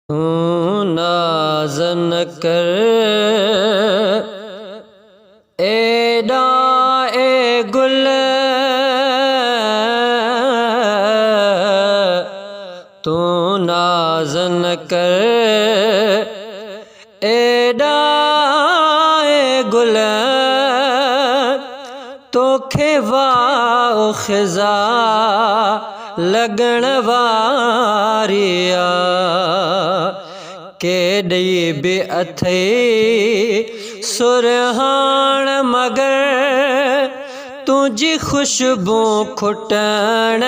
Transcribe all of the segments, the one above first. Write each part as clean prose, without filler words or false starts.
तू नाज़ न कर एडा ए गुल, तू नाज़ न कर एडा ए गुल, तोखे वाओ ख़िज़ा लगण वारिया केॾी बि अथई सुरहाण मगर तुझी खुशबू खुटण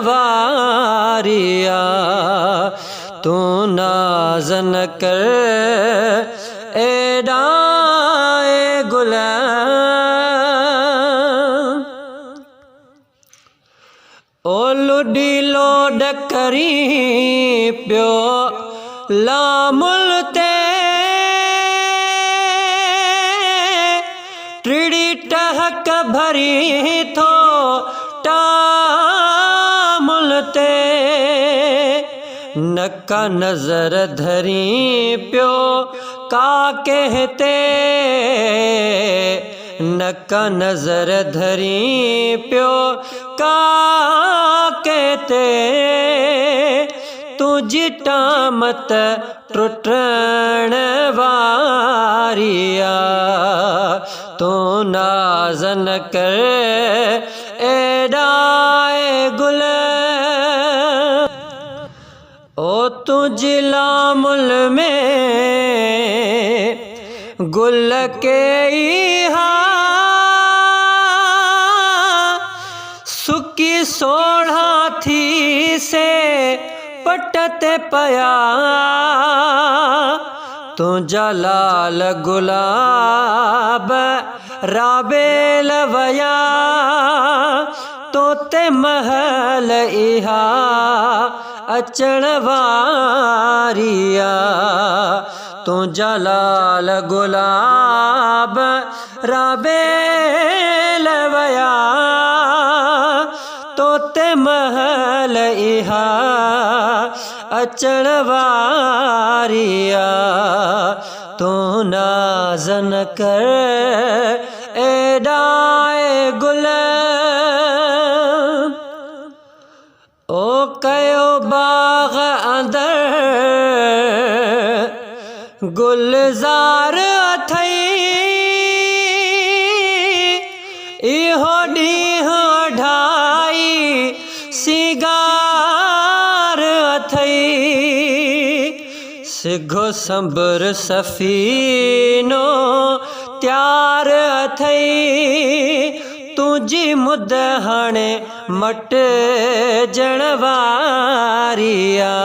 वारिया। तू नाज़ न कर एडा ए गुल, ओ लुडी लोड करी पियो लामुल ते टिड़ी टहक भरी थो टामुल ते नका नज़र धरी पियो का कहते नका नज़र धरी पियो का कहते तुझी टामत टुटण वारिया। तू नाज़ न कर एडा ए गुल, ओ तुझी लामुल में गुल के सुकी सोढ़ा थी से पटते पया तुझा लाल गुलाब राबेल वया तोते महल इहा अचण वारिया। तुझा लाल गुलाब राबेल वया तोते महल इहा अचण वारिया। तू नाज़ न कर एडा ए गुल, ओ कयो बाग़ अंदर गुलज़ार अथई इहो ॾींहुं ढाई सिगार अथई सिघो संबर सफ़ीनो त्यार अथई तुझी मुद हाणे मट जण वारिया।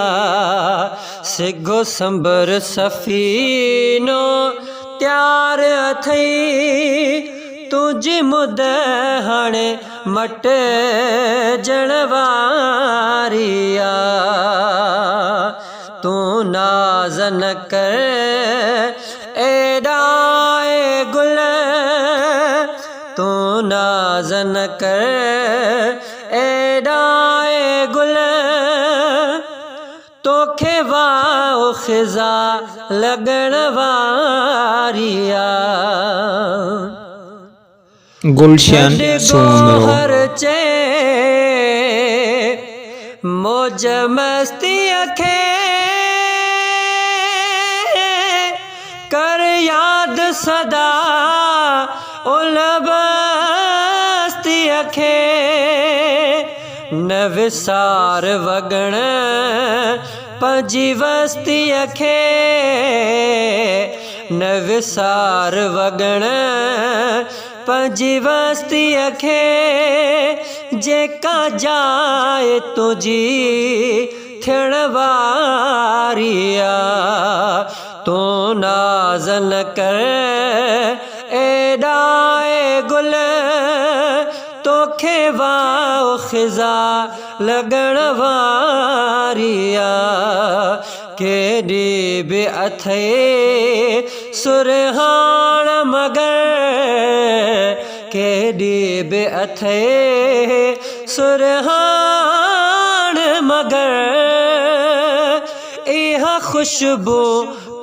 सिघो संबर सफ़ीनो त्यार अथई तुझी मुद हाणे मट जण वारिया। तू नाज़ न कर एडा ए गुल, तू नाज़ न कर एडा ए गुल, तोखे वाओ ख़िज़ा लगण वारिया। गुलशन हर चे मौज मस्ती खे कर याद सदा उन बस्ती खे न विसार वगण पंहिंजी वस्ती खे न विसार वगण पंहिंजी वस्ती खे जेका जाए तुझी थियण वारिया। तू नाज़ न कर एडा ए गुल, तोखे वाओ ख़िज़ा लगण वारिया केॾी बि अथई सुरहाण मगर केॾी बि अथई सुरहाण मगर इहा खुशबू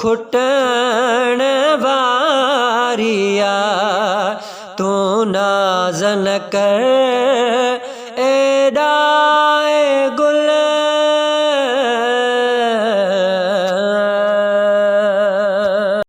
खुटण वारिया तू नाज़ न कर एॾा